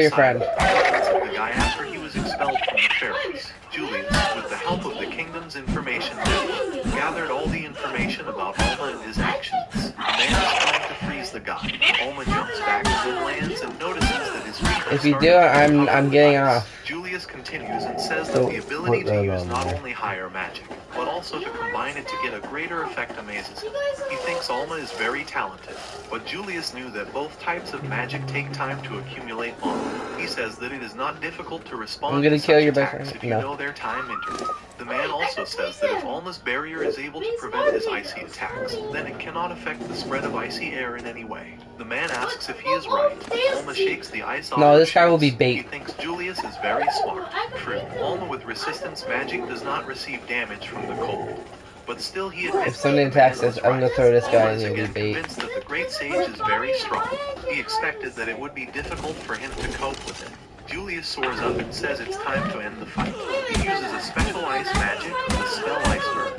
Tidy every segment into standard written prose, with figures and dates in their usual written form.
your friend. The guy after he was expelled from the pharaohs. Julius, with the help of the kingdom's information network, gathered all the information about Alma and his actions. The man is trying to freeze the guy. Alma jumps back and then lands and notices that his feet are If you do, I'm getting off. Julius continues and says that the ability to use not only higher magic, but also to combine it to get a greater effect amazes him. He thinks Alma is very talented, but Julius knew that both types of magic take time to accumulate mana. He says that it is not difficult to respond to such attacks if you know their time interval. The man also says that if Alma's barrier is able to prevent his icy attacks, then it cannot affect the spread of icy air in any way. The man asks if he is right. Alma shakes the ice off. No, this guy will be bait. He thinks Julius is very smart. True, Alma with resistance magic does not receive damage from the cold. But still he admits if something attacks us, I'm gonna throw this guy and he'll be bait. Convinced that the great sage is very strong. He expected that it would be difficult for him to cope with it. Julius soars up and says it's time to end the fight. He uses a special ice magic, the spell Iceberg.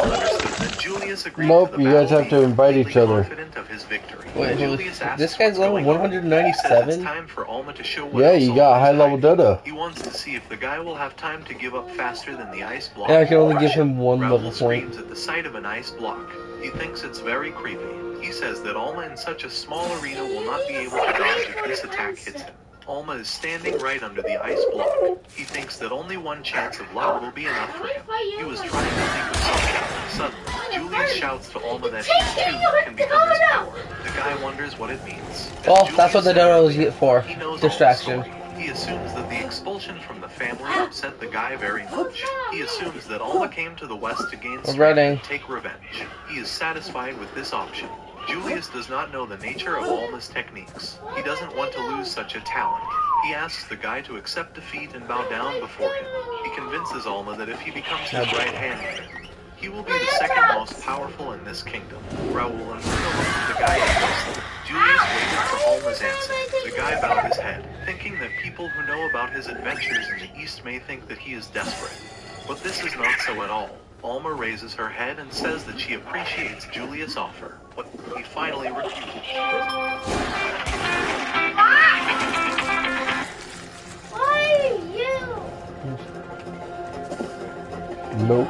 Understood that Julius agreed nope, to the you guys have to invite each other. Confident of his victory. Wait, Julius this guy's level 197? It's time for Alma to show what yeah, you got high level data. He wants to see if the guy will have time to give up faster than the ice block. Yeah, I can only give him one Raul level screams point. At the sight of an ice block. He thinks it's very creepy. He says that Alma in such a small arena will not be able to dodge if this attack hits him. Alma is standing right under the ice block. He thinks that only one chance of luck will be enough for him. He was trying to think of something. Suddenly, Julius shouts to Alma that he too can become his power. The guy wonders what it means. Well, that's what the dodo is for. He knows Distraction. He assumes that the expulsion from the family upset the guy very much. He assumes that Alma came to the west to gain strength and take revenge. He is satisfied with this option. Julius does not know the nature of Alma's techniques. He doesn't want to lose such a talent. He asks the guy to accept defeat and bow down before him. He convinces Alma that if he becomes his right hand man, he will be the second most powerful in this kingdom. Raul and Bruno looked at the guy closely. Julius waited for Alma's answer. The guy bowed his head, thinking that people who know about his adventures in the East may think that he is desperate. But this is not so at all. Alma raises her head and says that she appreciates Julius' offer, but he finally refuses. Nope.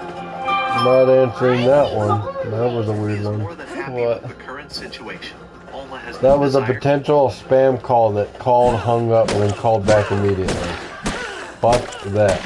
Not answering that one. That was a weird one. What? The current situation. Alma has that was a potential spam call that called, hung up, and then called back immediately. Fuck that.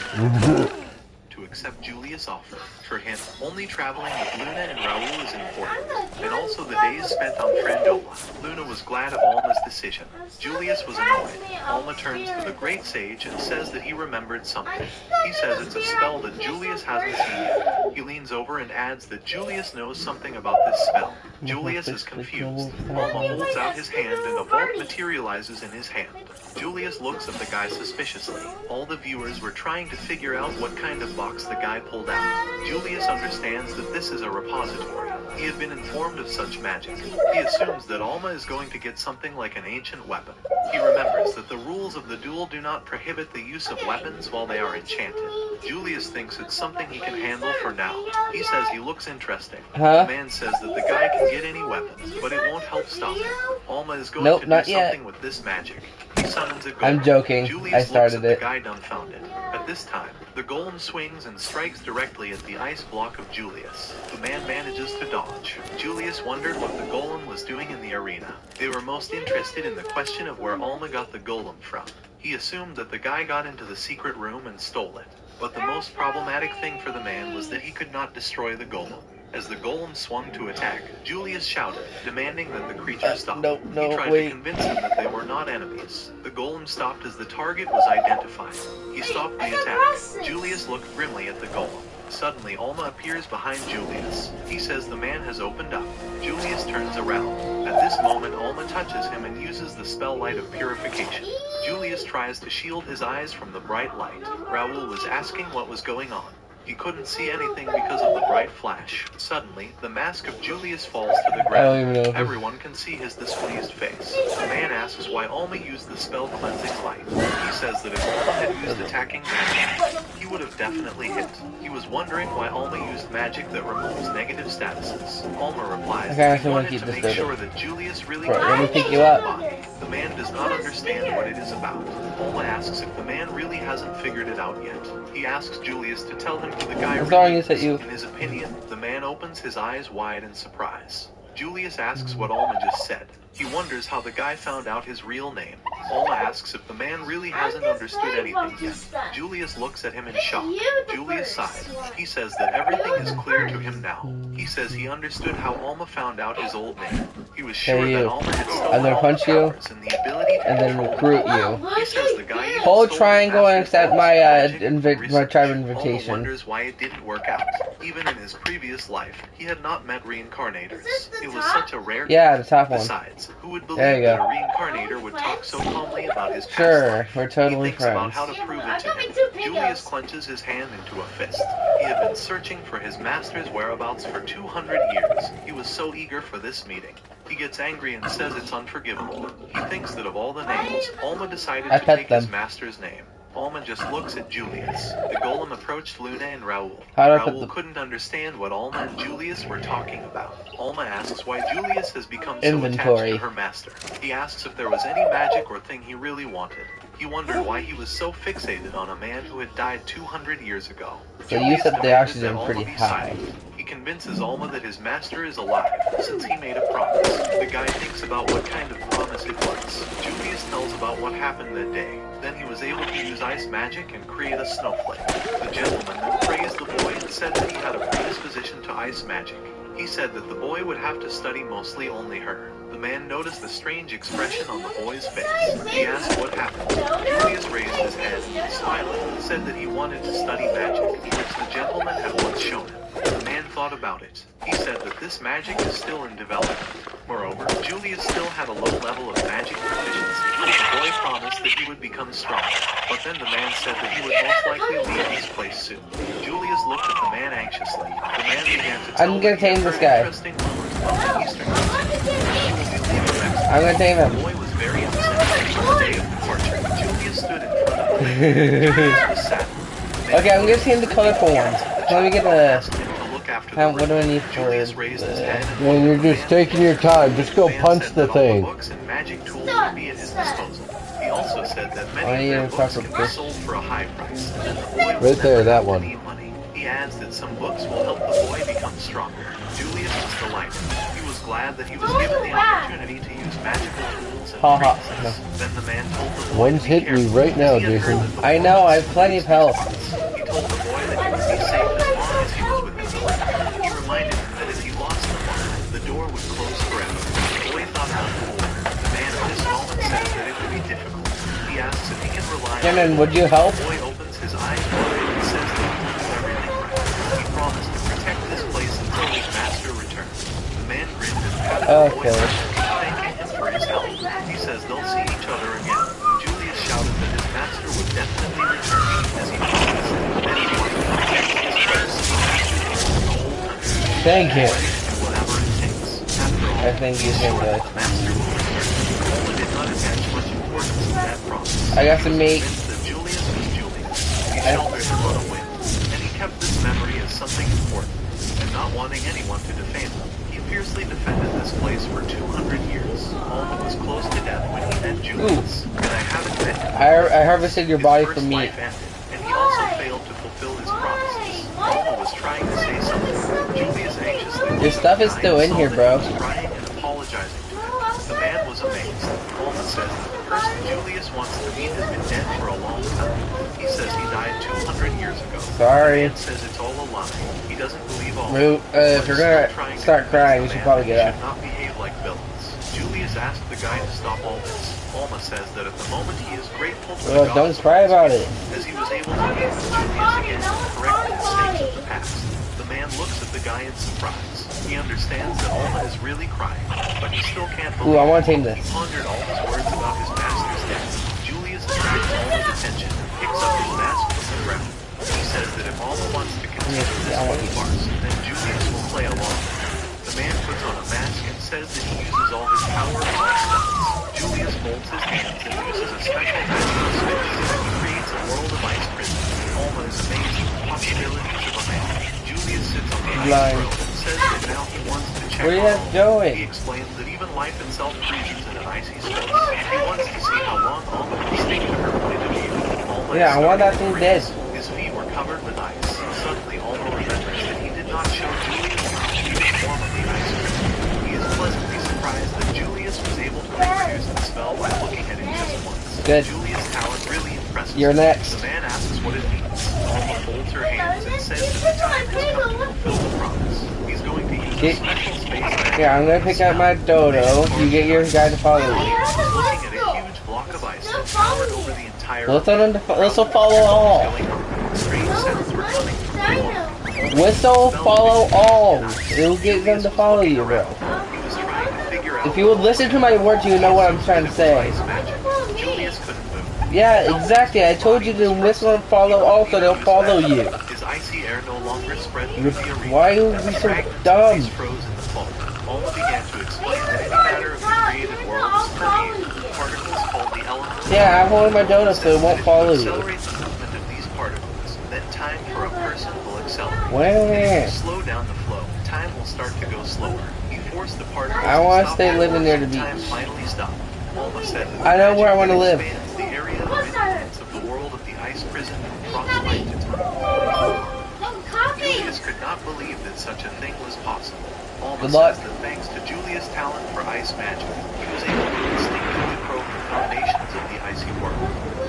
To accept Julius' offer. For him, only traveling with Luna and Raul is important, and also the days spent on Frandola. Luna was glad of Alma's decision. Julius was annoyed. Alma turns to the great sage and says that he remembered something. He says it's a spell that Julius hasn't seen yet. He leans over and adds that Julius knows something about this spell. Julius is confused. Alma holds out his hand and a vault materializes in his hand. Julius looks at the guy suspiciously. All the viewers were trying to figure out what kind of box the guy pulled out. Julius understands that this is a repository. He had been informed of such magic. He assumes that Alma is going to get something like an ancient weapon. He remembers that the rules of the duel do not prohibit the use of weapons while they are enchanted. Julius thinks it's something he can handle for now. He says he looks interesting. The man says that the guy can get any weapons, but it won't help stop him. Alma is going to do something with this magic. He summons a golem. I'm joking. Julius I started looks at it. the guy dumbfounded. At this time, the golem swings and strikes directly at the ice block of Julius. The man manages to dodge. Julius wondered what the golem was doing in the arena. They were most interested in the question of where Alma got the golem from. He assumed that the guy got into the secret room and stole it. But the most problematic thing for the man was that he could not destroy the golem. As the golem swung to attack, Julius shouted, demanding that the creature stop. He tried to convince him that they were not enemies. The golem stopped as the target was identified. He stopped the attack. Julius looked grimly at the golem. Suddenly, Alma appears behind Julius. He says the man has opened up. Julius turns around. At this moment, Alma touches him and uses the spell light of purification. Julius tries to shield his eyes from the bright light. Raul was asking what was going on. He couldn't see anything because of the bright flash. Suddenly, the mask of Julius falls to the ground. Everyone can see his displeased face. The man asks why Alma used the spell cleansing light. He says that if Alma had used attacking magic, he would have definitely hit. He was wondering why Alma used magic that removes negative statuses. Alma replies that he wanted to make sure that Julius really Let me could pick you up. The man does not understand what it is about. Alma asks if the man really hasn't figured it out yet. He asks Julius to tell him who the guy really is. In his opinion, the man opens his eyes wide in surprise. Julius asks what Alma just said. He wonders how the guy found out his real name. Alma asks if the man really hasn't understood anything yet. Julius looks at him in shock. Julius sighs. He says that everything is clear to him now. He says he understood how Alma found out his old name. He was sure that Alma had stolen all the powers and the ability to and then recruit you. He says the guy Hold triangle and accept my tribe invitation. Alma wonders why it didn't work out. Even in his previous life, he had not met reincarnators. It was such a rare the top one. Besides, who would believe that a reincarnator would talk so calmly about his past life? We're totally He thinks about friends. how to prove it to him. Julius clenches his hand into a fist. He had been searching for his master's whereabouts for 200 years. He was so eager for this meeting. He gets angry and says it's unforgivable. He thinks that of all the names, Alma decided to take his master's name. Alma just looks at Julius. The golem approached Luna and Raoul. Raoul couldn't understand what Alma and Julius were talking about. Alma asks why Julius has become so attached to her master. He asks if there was any magic or thing he really wanted. He wondered why he was so fixated on a man who had died 200 years ago. So you set the oxygen pretty high. He convinces Alma that his master is alive, since he made a promise. The guy thinks about what kind of promise it was. Julius tells about what happened that day. Then he was able to use ice magic and create a snowflake. The gentleman then praised the boy and said that he had a predisposition to ice magic. He said that the boy would have to study mostly only her. The man noticed the strange expression on the boy's face. He asked what happened. Julius raised his head, smiling, said that he wanted to study magic, which the gentleman had once shown him. The man thought about it. He said that this magic is still in development. Moreover, Julius still had a low level of magic proficiency. The boy promised that he would become strong, but then the man said that he would most likely leave this place soon. Julius looked at the man anxiously. The man began to tell interesting rumors about the Eastern I'm gonna tame him. The boy was very upset. On the day of departure, Julius stood in front of the man. Julius was sad. Okay, I'm gonna tame the colorful ones. Let me get the... what do I need for Julius raised his head. Man, you're just taking your time. Just go punch the thing. Books and magic tools would be at his disposal. He also said that many of their books can be sold for a high price. And the boy Right there, that one. Money. He adds that some books will help the boy become stronger. Julius was delighted. He was glad that he was given the opportunity to use magical tools and phrases. Then the man told the boy One's hitting me right now, Jason. I know, I have plenty of health. He told the boy that he would be safe as long as he was within the ring. He reminded him that if he lost the door would close forever. The boy thought about the door. The man at this moment says that it would be difficult. He asks if he can rely on Kenan, would you help? The boy opens his eyes wide and says that he will do everything right. He promised to protect this place until his master returns. The man grinned and patted the boy's head, thanking him for his help. He says they'll see each other again. Julius shouted that his master would definitely return, as he promised. Then he wanted to protect his place. His master came from the whole country. Thank you. Whatever it takes. After all, I think you can do it. the master will return. Alma did not attach much importance to that promise. I got some meat. That Julius was Julius. He sheltered him on a whim, and he kept this memory as something important, and not wanting anyone to defame him. He fiercely defended this place for 200 years. Alma was close to death when he met Julius, and I haven't met him. I harvested your body for meat. Life ended, and he also failed to fulfill his promises. Alma was trying to say something. Julius anxiously. Your stuff is still in here, bro. Crying and apologizing to him. The man was amazed. Alma says that the person Julius wants to meet has been dead for a long time. He says he died 200 years ago. Sorry. The man says it's all a lie. He doesn't believe all. If you're gonna start crying, you should probably get up. Should not behave like villains. Julius asked the guy to stop all this. Alma says that at the moment he is grateful to the Don't gods cry about it. as he was able to meet with Julius again and correct the mistakes of the past. The man looks at the guy in surprise. He understands that Alma is really crying, but he still can't believe Ooh, I want to tame He this. pondered all his words about his master's death. Julius attracts Alma's attention and picks up his mask from the ground. He says that if Alma wants to consider this whole farce, then Julius will play along. The man puts on a mask and says that he uses all his power and all spells. Julius folds his hands and uses a special magical switch. blind. Says that now he wants to check Where are you guys He going? explains that even life itself freezes in an icy space. He wants to see how long Alma can stick to her point of view. Alma Yeah, I want that thing dead. His feet were covered with ice. Suddenly, Alma remembers that he did not show Julius the form of the ice crystal. He is pleasantly surprised that Julius was able to reproduce the spell by looking at it just once. Good. Julius' talent really impresses You're him. next. The man asks what it means. Alma folds her hands and says that the time has come to fulfill the promise. He's going to use a special space. Yeah, I'm gonna pick up my dodo. You get your guy to follow you. Looking at a huge block of ice that towered over the entire Whistle follow all. Strange sounds were coming from the wall. Whistle follow all. It'll get them to follow you, bro. He was trying to figure out If you would listen to my words, you would know what I'm trying to say. Julius couldn't move. Yeah, exactly. I told you to whistle and follow all, so they'll follow you. His icy air no longer spread through the arena. Why are you so dumb? Froze in the foam. Alma began to explain that any matter of the created world is permeated with particles called the elements. Yeah, I'm holding my dodo so it won't follow you. Accelerate the movement of these particles. Then time for a person will accelerate. Where? If you slow down the flow, time will start to go slower. You force the particles I want to stop stay living near the time beach. finally stopped. Alma said that I know where I want to live. expands the area of influence of the world of the ice prison from frostbite to time. Julius could not believe that such a thing was possible. Alma Good luck. says that thanks to Julius' talent for ice magic, he was able to instinctively probe the foundations of the icy world.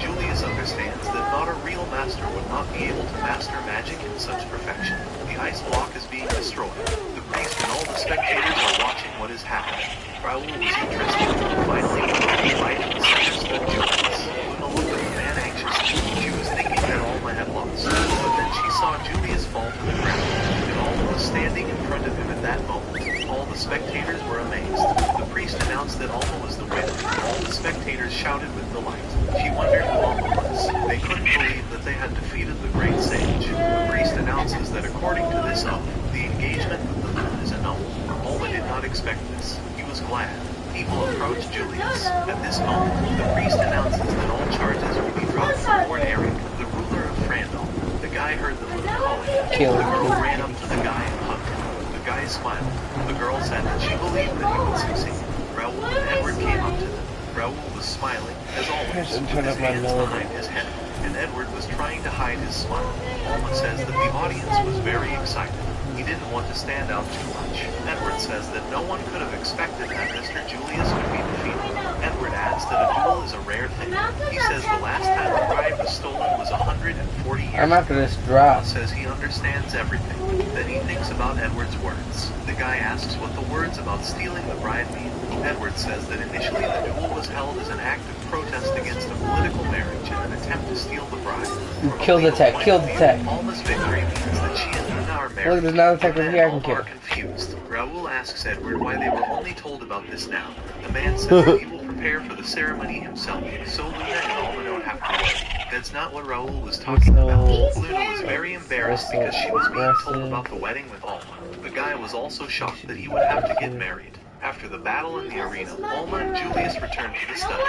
Julius understands that not a real master would not be able to master magic in such perfection. The ice block is being destroyed. The priest and all the spectators are watching what is happening. Raoul was interested. Finally, the light in the center stood Julius. Luna looked at the man anxiously. She was thinking that Alma had lost. But then she saw Julius fall to the ground. And Alma was standing in front of him at that moment. All the spectators were amazed. The priest announced that Alma was the winner. All the spectators shouted with delight. She wondered who Alma was. They couldn't believe that they had defeated the great sage. The priest announces that according to this oath, the engagement with the moon is annulled. Alma did not expect this. He was glad. People approached Julius. At this moment, the priest announces that all charges will be dropped for Lord Eric, the ruler of Frandal. The guy heard the moon calling him. Kill The him. girl ran up to the guy and hugged him. The guy smiled. The girl said that she believed that he would succeed. Raoul and Edward came up to them. Raoul was smiling, as always, Turn with up his my hands melody. behind his head, and Edward was trying to hide his smile. Alma says that the audience was very excited. He didn't want to stand out too much. Edward says that no one could have expected that Mr. Julius would be defeated. Edward adds that a duel is a rare thing. He says the last time the bride was stolen was 140 years I'm after ago. this drop. Says he understands everything. Then he thinks about Edward's words. The guy asks what the words about stealing the bride mean. Edward says that initially the duel was held as an act of protest against a political marriage and an attempt to steal the bride. From a Kill the legal tech, point kill of the view, tech. Alma's victory means that she and Luna are married. Look, there's another tech over here I can All kill. are confused. Raoul asks Edward why they were only told about this now. The man says that he will prepare for the ceremony himself, so Luna and Alma don't have to worry. That's not what Raoul was talking about. Luna was very embarrassed because she was being told about the wedding with Alma. The guy was also shocked that he would have to get married. After the battle in the arena, Alma and Julius returned to the study.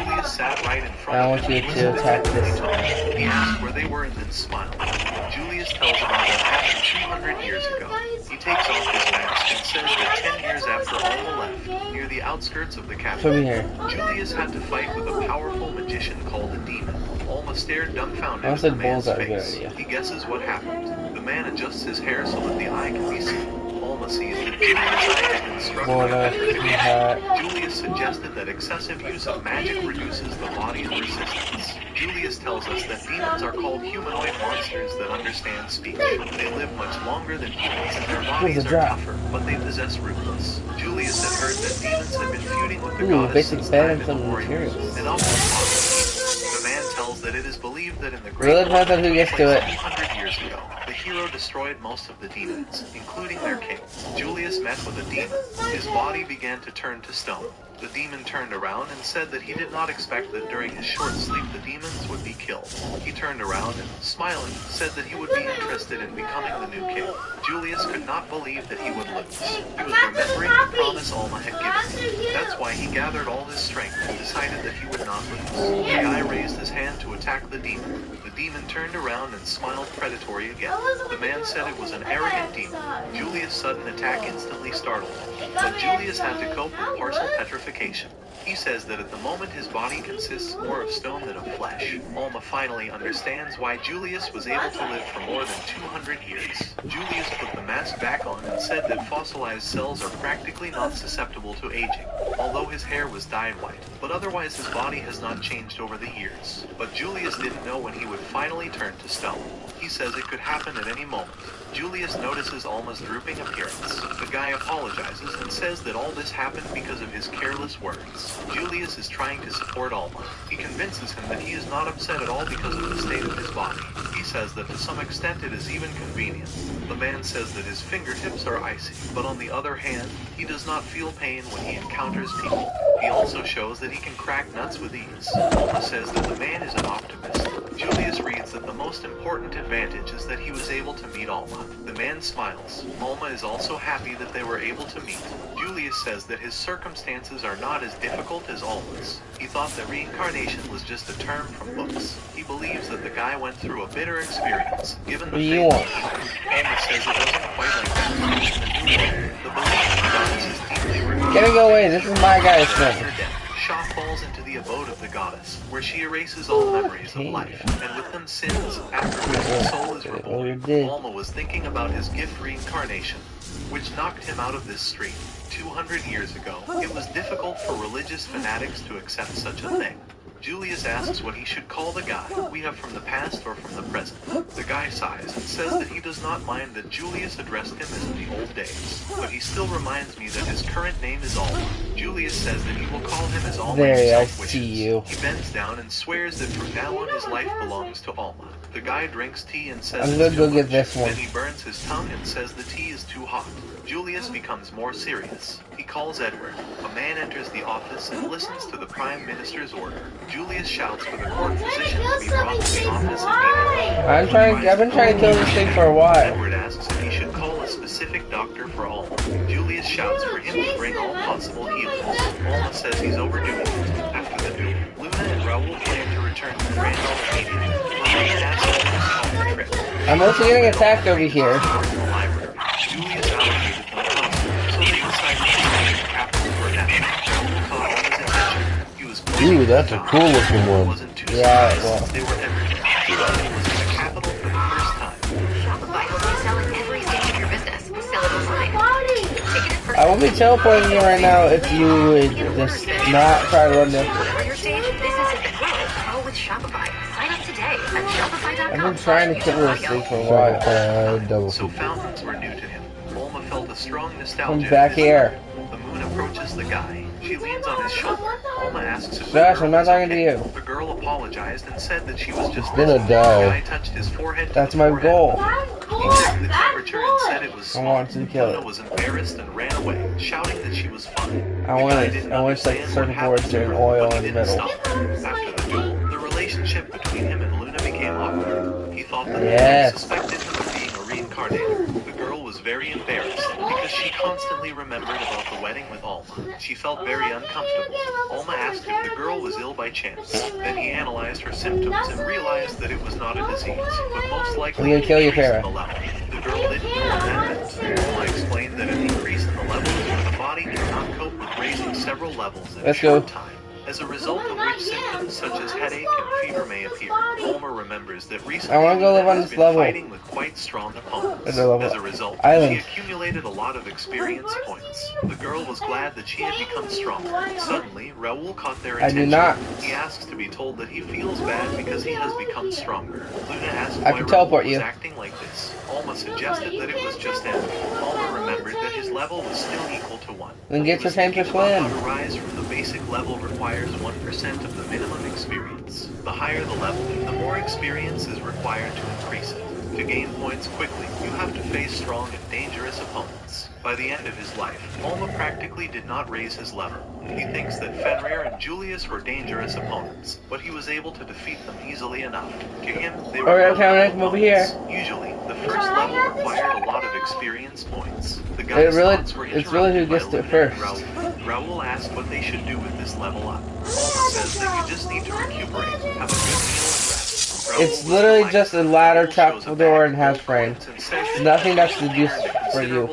Julius sat right in front I of want him you and to listened attack everything this. he told him. He asked where they were and then smiled. Julius tells him about what happened 200 years ago. He takes off his mask and says that 10 years after Alma left, near the outskirts of the Come capital, here. Julius had to fight with a powerful magician called a demon. Alma stared dumbfounded I at said the man's bulls are a good face. idea. He guesses what happened. The man adjusts his hair so that the eye can be seen. Alma sees that Julius' eye has been struck by Florida, electric hot. Julius suggested that excessive use of magic reduces the body's resistance. Julius tells us that demons are called humanoid monsters that understand speech. They live much longer than humans and their bodies are tougher, but they possess ruthless. Julius had heard that demons had been feuding with the Ooh, goddess basic since bed time and some immemorial. materials. It almost bothers the man tells that it is believed that in the Really Great depends on who gets to it. 200 years ago, the hero destroyed most of the demons, including their king. Julius met with a demon. His body began to turn to stone. The demon turned around and said that he did not expect that during his short sleep the demons would be killed. He turned around and, smiling, said that he would be interested in becoming the new king. Julius could not believe that he would lose. He was remembering the promise Alma had given him. That's why he gathered all his strength and decided that he would not lose. The guy raised his hand to attack attack the demon. The demon turned around and smiled predatory again. The man said it was an arrogant demon. Julius' sudden attack instantly startled him, but Julius had to cope with partial petrification. He says that at the moment his body consists more of stone than of flesh. Alma finally understands why Julius was able to live for more than 200 years. Julius put the mask back on and said that fossilized cells are practically not susceptible to aging, although his hair was dyed white, but otherwise his body has not changed over the years. But Julius didn't know when he would finally turn to stone. He says it could happen at any moment. Julius notices Alma's drooping appearance. The guy apologizes and says that all this happened because of his careless words. Julius is trying to support Alma. He convinces him that he is not upset at all because of the state of his body. He says that to some extent it is even convenient. The man says that his fingertips are icy, but on the other hand, he does not feel pain when he encounters people. He also shows that he can crack nuts with ease. Alma says that the man is an optimist. Julius reads that the most important advantage is that he was able to meet Alma. The man smiles. Alma is also happy that they were able to meet. Julius says that his circumstances are not as difficult as Alma's. He thought that reincarnation was just a term from books. He believes that the guy went through a bitter experience, given the fate of Alma says it wasn't quite like that. The belief in the goddess is deeply rooted. Get it go away, this is my guy's thing. Shaw falls into the abode of the goddess, where she erases all memories of life, and with them sins, after which the soul is reborn. Alma was thinking about his gift reincarnation, which knocked him out of this stream. 200 years ago, it was difficult for religious fanatics to accept such a thing. Julius asks what he should call the guy we have from the past or from the present. The guy sighs and says that he does not mind that Julius addressed him as in the old days, but he still reminds me that his current name is Alma. Julius says that he will call him as Alma himself wishes. He bends down and swears that from now on his life belongs to Alma. The guy drinks tea and says it's too much. Then he burns his tongue and says the tea is too hot. Julius becomes more serious. He calls Edward. A man enters the office and listens to the Prime Minister's order. Julius shouts for the court physician to be brought to the office immediately. I've been trying to kill this thing for a while. Edward asks if he should call a specific doctor for Alma. Julius shouts for him to bring all possible healers. Alma says he's overdoing it. After the duel, Luna and Raoul plan to return to Grand immediately. Luna asks him to stop the trip. I'm also getting attacked over here. Julius allocated them time, so they decided to take the capital for now. Raoul caught Alma's attention. He was Ooh, that's a cool looking one. wasn't too Yeah, surprised well. since they were everywhere. It was in the capital for the first time. Shopify helps you sell in every stage of your business. Sell it online. Take it in person. I will be teleporting you right now if you would just not try to run this. Whatever your stage, business is grow with Shopify. Sign up today at shopify.com. I've been trying to kill this thing for a while. So fountains were new to him. Alma felt a strong nostalgia. Come back here. The moon approaches the guy. She leans on his shoulder. Alma asks if Josh, I'm not talking to you. The girl apologized and said that she was just gonna busy. die. The guy touched his forehead to That's the my forehead. goal. He checked the temperature and said it was I small. want to kill Luna it. was embarrassed and ran away, shouting that she was fine. I want to like certain boards doing oil in the middle. After the duel, the relationship between him and Luna became awkward. He thought that Yes. Luna suspected him of being a reincarnator. The girl was very embarrassed because she constantly remembered about the wedding with Alma. She felt very uncomfortable. Alma asked if the girl was ill by chance. Then he analyzed her symptoms and realized that it was not a disease, but most likely I'm gonna kill you, increase in Farrah. the level. The girl didn't know what that meant. Alma explained that an increase in the level is when the body cannot cope with raising several levels in a Let's short go. time, as a result of which symptoms such as headache and fever may appear. Alma remembers that recently I wanna go live on has this been level. fighting with quite strong opponents. There's a level. As a result, Island. she accumulated a lot of experience points. The girl was glad that she had become stronger. Suddenly, Raoul caught their I attention. do not. He asks to be told that he feels bad because he has become stronger. Luna asked I why can Raoul teleport was you. acting like this. Alma suggested that it was just envy. Alma remembered that his level was still equal to 1. Then get He your was time to thinking about swim. how to rise from the basic level requires 1% of the minimum experience. The higher the level, the more experience is required to increase it. To gain points quickly, you have to face strong and dangerous opponents. By the end of his life, Alma practically did not raise his level. He thinks that Fenrir and Julius were dangerous opponents, but he was able to defeat them easily enough. To him, they were Alright, no Cameron, bad come over here. opponents. Usually, the first level required a lot of experience points. The It guy's really- thoughts were it's really who interrupted by gets to it Luna and first. Raoul. Raoul asked what they should do with this level up. Alma says that you just need to recuperate, have a good meal and rest. It's literally just a ladder, trap door, and house frame. Nothing that's deduced for you.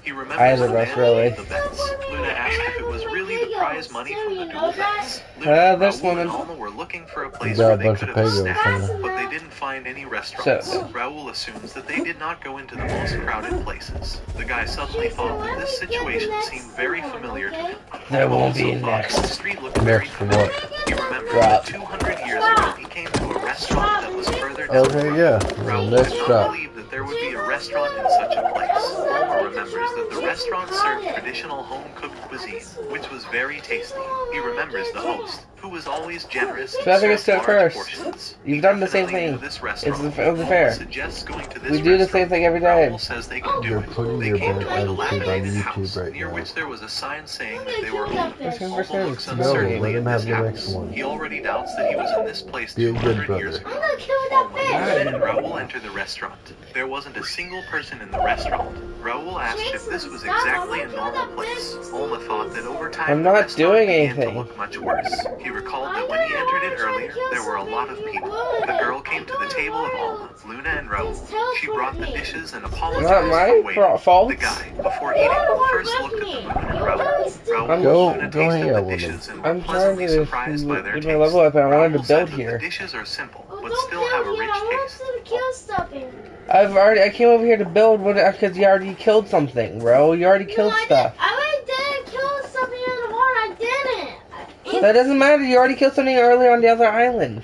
He remembers Either the of us, man really. the bets. Luna asked if it was really the prize money from the dual bets. This Raoul woman. and Alma were looking for a place got a where they bunch could of have pagos, snacked, huh? but they didn't find any restaurants. So- Raoul assumes that they did not go into the most crowded places. The guy suddenly thought that this situation seemed very familiar to him. There won't Also be thought next. that the street looked very Next for what? He remembered Drop. that 200 years ago he came to a restaurant that was further down the Okay, road. yeah. Raoul Next did not stop. believe that there would be a restaurant in such a place. Alma remembers that the restaurant served traditional home-cooked cuisine, which was very tasty. He remembers the host, who was always generous and So I think it's served still large cursed. portions. You've He done the same definitely thing. knew this It's restaurant. the Alma fair. suggests going to this We do the same restaurant. thing every day. Raoul says they can do You're it. putting They your came bad to a attitude on dilapidated YouTube house, right near now. which there was a sign saying that they were open. First come, Alma first served. looks No, uncertainly let him at have this the house. next one. He already doubts that he was in this place Be a good 200 brother. years ago. I'm gonna kill that fish. Luna and Raoul enter the restaurant. There wasn't a single person in the restaurant. Raoul asked if this was exactly a normal place. Alma thought that over time I'm the not restaurant doing began to anything. look much worse. He recalled that when he entered it earlier, there were a lot of people. The girl came to the table of Alma, Luna, and Raoul. She brought the dishes and apologized Not for my waiting. fault. The guy, before eating, first looked at the Luna and Raoul. Raoul and Go- Luna go hang tasted the out with dishes and I'm were trying pleasantly to surprised by their get taste. my level up, and I wanted Raoul to said build that here. the dishes are simple, but still have a rich taste. I came over here to build because you already killed something, bro. You already killed stuff. I already did kill something in the water. I didn't. That doesn't matter. You already killed something earlier on the other island.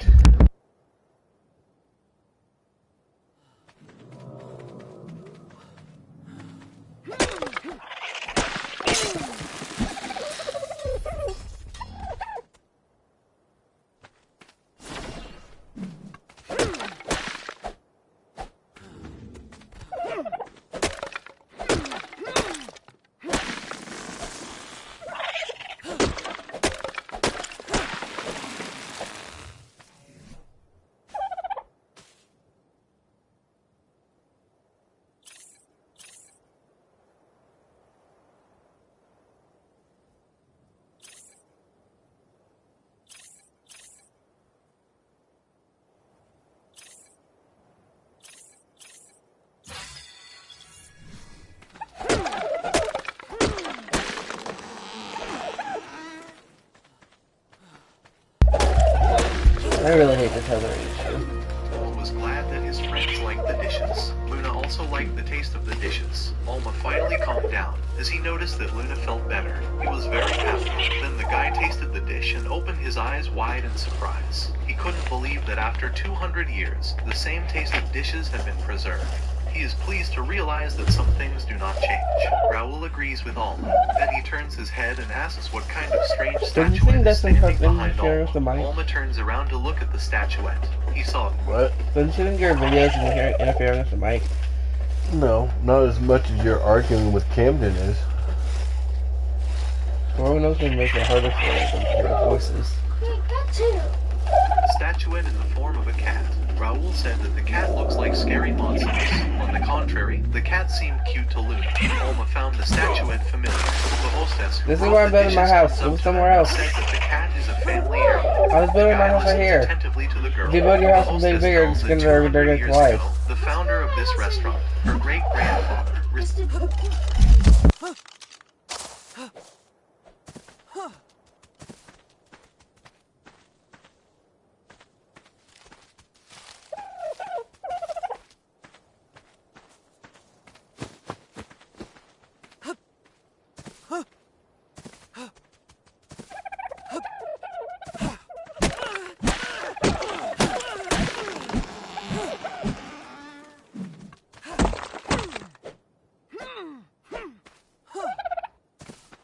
I really hate this other issue. Alma was glad that his friends liked the dishes. Luna also liked the taste of the dishes. Alma finally calmed down as he noticed that Luna felt better. He was very happy. Then the guy tasted the dish and opened his eyes wide in surprise. He couldn't believe that after 200 years, the same taste of dishes had been preserved. He is pleased to realize that some things do not change. Raoul agrees with Alma. Then he turns his head and asks what kind of strange you statuette think is that's standing interfering behind with the Alma. mic? Alma turns around to look at the statuette. He saw What? Don't you think your videos are interfering with the mic? No, not as much as you're arguing with Camden is. Well, who knows when make it harder for us to hear our voices. the statuette in the form of a cat. Raoul said that the cat looks like scary monsters. On the contrary, the cat seemed cute to Luna. Alma found the statuette familiar. The hostess who This is brought where I'm the building my dishes house. comes up Move to somewhere them and else. said that the cat is a family heirloom. I was building The my guy house right listens here. attentively to the girl. If you build your house The and big hostess bigger, tells it's that gonna 200 get years twice. ago, the founder of this restaurant, her great-grandfather,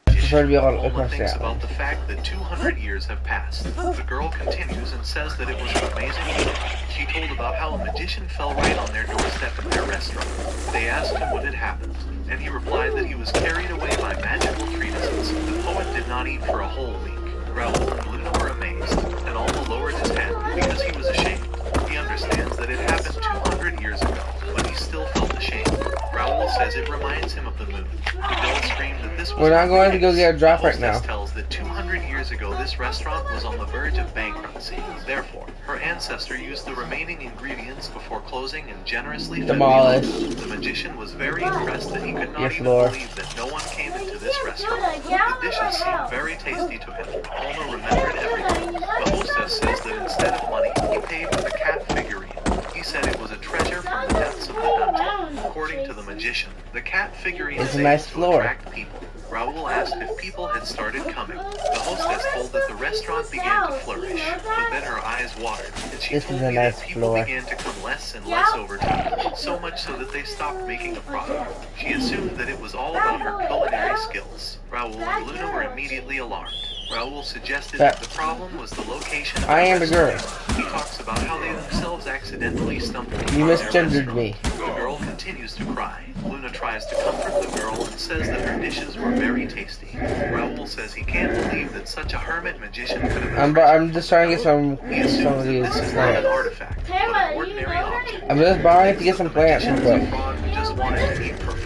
prefer to be able to Alma across thinks the about island. the fact that 200 years have passed. The girl continues and says that it was an amazing evening. She told about how a magician fell right on their doorstep in their restaurant. They asked him what had happened, and he replied that he was carried away by magical treatises. The poet did not eat for a whole week. Raoul and Luna were amazed, and Alma lowered his head because he was ashamed. He understands that it happened 200 years ago, but he still felt ashamed. Raoul says it reminds him of the moon. The girl screamed that this was We're not going to go the get a drop right hostess now. tells that 200 years ago this restaurant was on the verge of bankruptcy. Therefore, her ancestor used the remaining ingredients before closing and generously fed Demolish. the others. The magician was very impressed that he could not Yes, even Lord. believe that no one came into this restaurant. The dishes seemed very tasty to him. Alma remembered everything. The hostess says that instead of money, he paid with a cat figurine. He said it was a treasure from the depths of the dungeon. According to the magician, the cat figurine It's is a nice able to floor. attract people. Raoul asked if people had started coming. The hostess told that the restaurant began to flourish, but then her eyes watered, and she This told is a me nice that people floor. began to come less and less over time, so much so that they stopped making a profit. She assumed that it was all about her culinary skills. Raoul and Luna were immediately alarmed. Raoul suggested that the problem was the location of I the am the girl. restaurant. He talks about how they themselves accidentally stumbled You upon their misgendered restaurant. me. The girl continues to cry. Luna tries to comfort the girl and says that her dishes were very tasty. Raoul says he can't believe that such a hermit magician could have I'm just trying to get some He of assumes that these this is not an plants. artifact, but an ordinary object. I'm just buying to get some The plants real magician is a quick. fraud who just wanted to eat for free.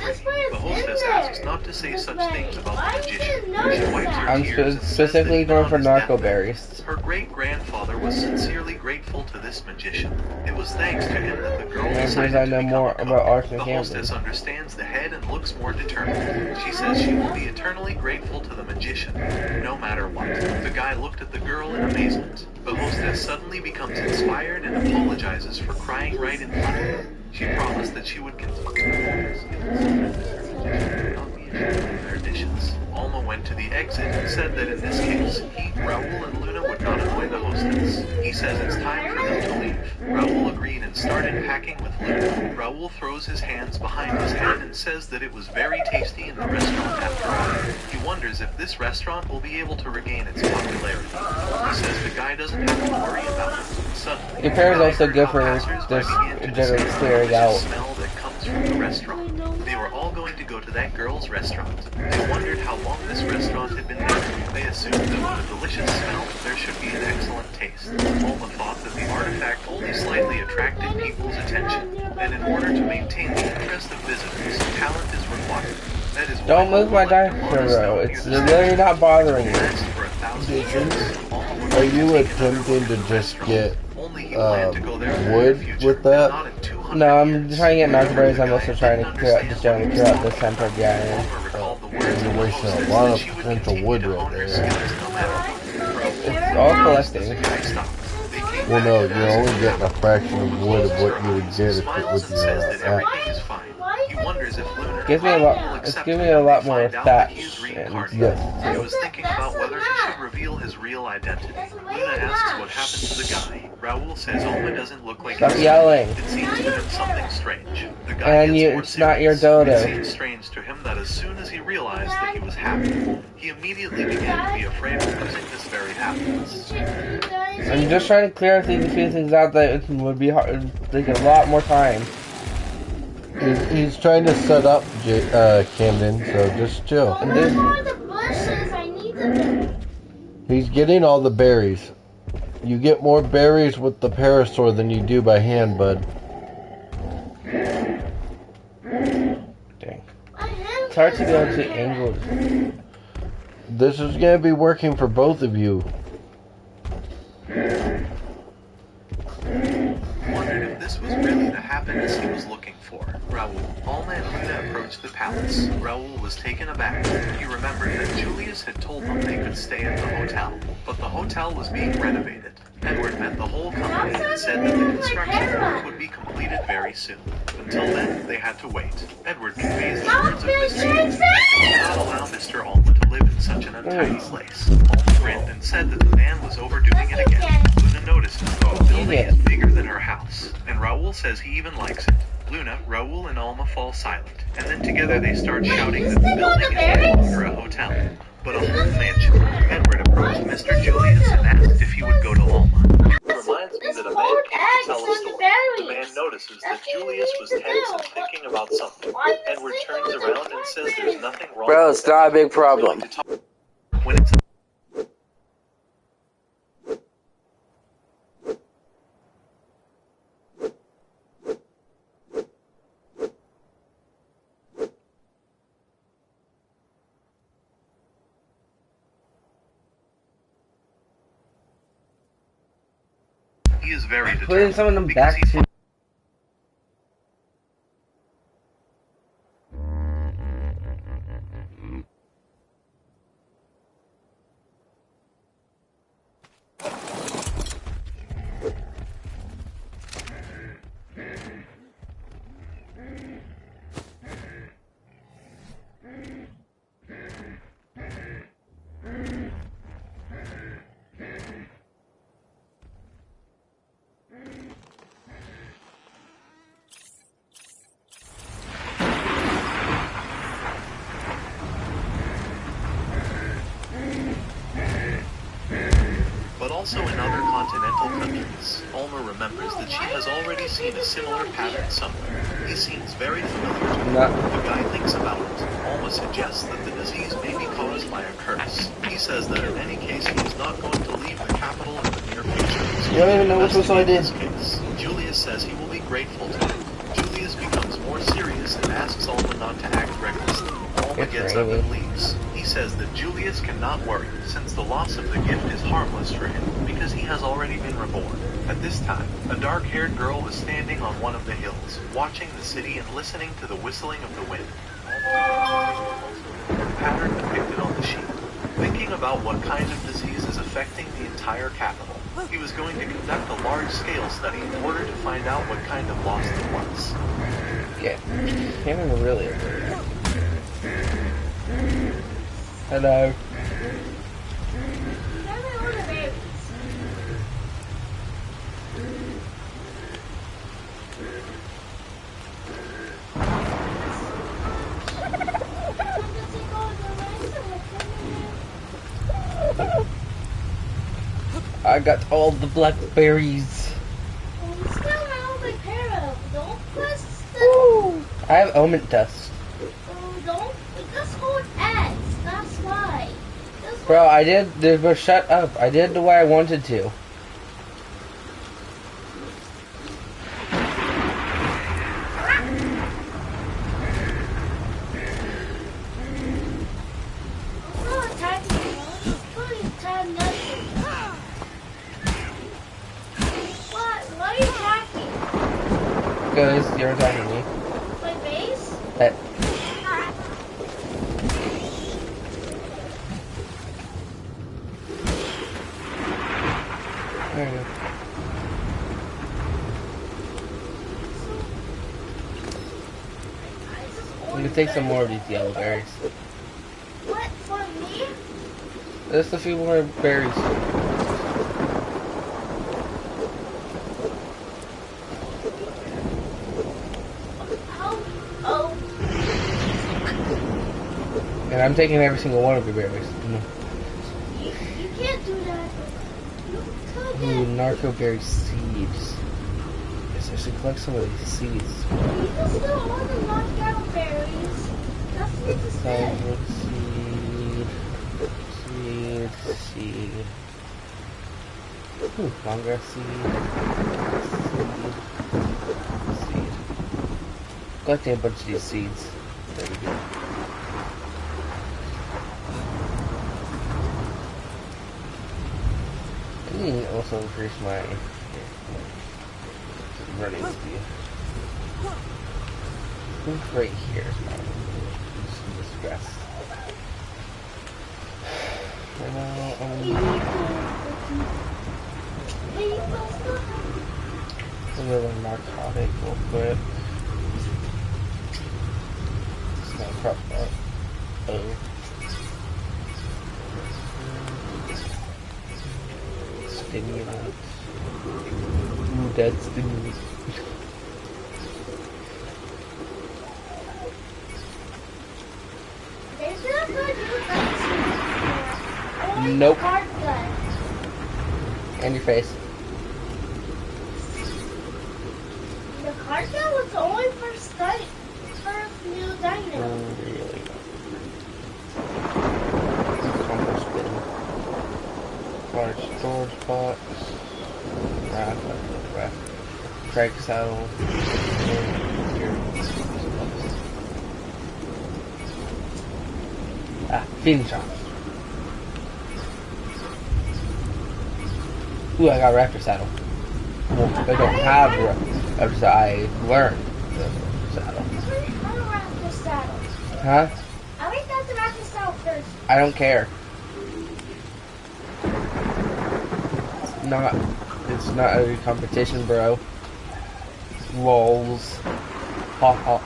The hostess asks not to say such things about the magician. She wipes her I'm tears and says specifically that going even for on his narco deathbed, berries. her great-grandfather was sincerely grateful to this magician. It was thanks to him that the girl And decided since I to know become more a cook. about Ark The than hostess Camden. understands the head and looks more determined. She says she will be eternally grateful to the magician, no matter what. The guy looked at the girl in amazement. The hostess suddenly becomes inspired and apologizes for crying right in front of him. She promised that she would continue their dishes. Alma went to the exit and said that in this case, he, Raoul, and Luna would not annoy the hostess. He says it's time for them to leave. Raoul agreed and started packing with Luna. Raoul throws his hands behind his head and says that it was very tasty in the restaurant after all. He wonders if this restaurant will be able to regain its popularity. He says the guy doesn't have to worry about it. Suddenly, Your parents they also heard good how for passers-by just began to generally discover clearing the out. delicious smell that comes from the restaurant. They were all going to go to that girl's restaurant. They wondered how long this restaurant had been there. They assumed that with a delicious smell, there should be an excellent taste. Alma thought that the artifact only slightly attracted people's attention, and in order to maintain the interest of visitors, talent is required. That is why Don't move my Alma left the dinosaur artist row. out It's near the literally statue. not bothering He me. asked for 1,000 years. Alma would Are like to you take another attempting look to at the just restaurant. get Only he planned to go there in the wood near future, with that? not in 200 No, I'm years. trying to get narco berries. The I'm guy also trying to didn't clear out, understand just what generally he clear was out this talking temple about. gathering. Alma recalled the words You're of the wasting a hostess lot that of she would potential continue wood to right hone her there. skills no matter what. It's all collecting. The guy stopped. They came Well, back no, and you're asked only what getting a happened. fraction of Luna wood of closes what her you would eyes, get smiles with and says your that everything is fine. He wonders if Luna Gives me a will lot. It's accept giving him me a when they lot more find out that he is thatch and reincarnated. Yes. He was thinking about whether he should reveal his real identity. Luna asks what happened to the guy. Raoul says Alma doesn't look like Stop his yelling. It seems to him something strange. The guy And gets more it's not your serious. dodo. It seems strange to him that as soon as he realized that he was happy, he immediately began to be afraid of losing this very happiness. I'm just trying to clear a few things out that it would be hard, it'd take a lot more time. He's trying to set up Camden, so just chill. He's getting all the berries. You get more berries with the parasaur than you do by hand, bud. Dang. It's hard to go to angles. This is going to be working for both of you. Wondered if this was really the happiness he was looking for. Raoul, Alma, and Luna approached the palace. Raoul was taken aback. He remembered that Julius had told them they could stay at the hotel, but the hotel was being renovated. Edward met the whole company and said that the construction work would be completed very soon. Until then, they had to wait. Edward conveys the words of Mr. Julius. He cannot allow Mr. Alma to live in such an untidy place. Alma grinned and said that the man was overdoing it again. Luna notices that the building is bigger than her house, and Raoul says he even likes it. Luna, Raoul, and Alma fall silent, and then together they start shouting that the building is no longer a hotel, but a whole mansion. Edward approached Mr. Julius and asked if he would go to Alma. It reminds me that a man came to tell a story. The man notices that Julius was tense and thinking about something. Edward turns around and says there's nothing wrong Bro, with it's not a big that. problem. When it's He is very Putting determined. some of them because back he to. But also in other continental countries. Alma remembers that she has already seen a similar pattern somewhere. He seems very familiar to her. No. The guy thinks about it. Alma suggests that the disease may be caused by a curse. He says that in any case he is not going to leave the capital in the near future. You don't even know which one I did. Case. Julius says he will be grateful to him. Julius becomes more serious and asks Alma not to act recklessly. Alma It's gets up raining. and leaves. He says that Julius cannot worry, since the loss of the gift is harmless for him, because he has already been reborn. At this time, a dark-haired girl was standing on one of the hills, watching the city and listening to the whistling of the wind. The pattern depicted on the sheet. Thinking about what kind of disease is affecting the entire capital, he was going to conduct a large-scale study in order to find out what kind of loss it was. Yeah. Can't even really. Hello. Never order berries. I got all the blackberries. You still have a pair of. Don't press the. I have almond dust. Don't. Just hold X. That's why. Just Bro, I did. But shut up. I did the way I wanted to. I'm not attacking you. I'm just putting tab nothing. What? Why are you attacking? Because you're attacking me. My base? That. There you go. I'm gonna take some more of these yellow berries. What? For me? Just a few more berries. Oh. And I'm taking every single one of your berries. You can't do that. You took Ooh, it. narco berry seeds. Yes, I should collect some of these seeds. You can still order knockout berries. That's what it said. Silver seed. Ooh, long-grass seed. Collecting a bunch of these seeds. There we go. I need to also increase my running speed. I think right here is probably this grass. Right now, I'm gonna run narcotic real quick. It's not crop up. Oh. Stimulant. Ooh, dead stimulant. Nope. Card gun. And your face. The card gun was only for study. For new dino. Really? Compost bin. Large storage box. Raft. Drag saddle. Feeding shop. Ooh, I got a raptor saddle. Well, I don't have. I learned the saddle. I don't wrap the saddle. Huh? I think that's the wrap the saddle first. I don't care. It's not a competition, bro. Lols. Ha ha.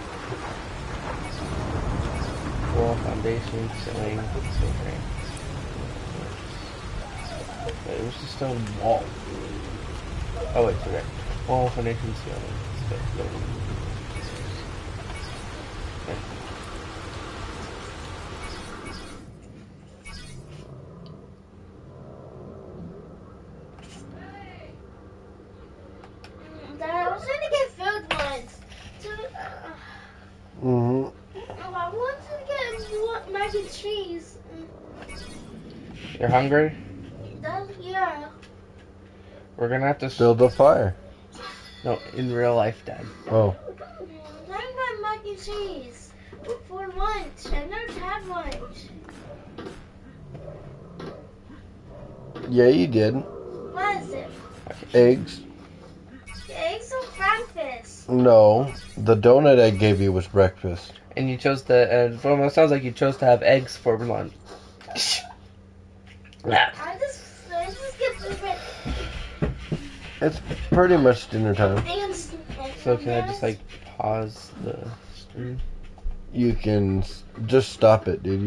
Wall, foundation, ceiling, ceiling. Wait, it was just stone wall. Oh wait, okay. Wall, foundation, ceiling. Okay. Dad, I was trying to get food once. So, Mm-hmm. I wanted to get mac and cheese. You're hungry? Yeah. We're gonna have to Build a fire. No, in real life, Dad. Oh. I'm talking about mac and cheese for lunch. I've never had lunch. Yeah, you did. What is it? Eggs. The eggs or breakfast? No, the donut I gave you was breakfast. And you chose to, from what it sounds like you chose to have eggs for lunch. I just get the It's pretty much dinner time. So can I just like pause the stream? You can just stop it, dude.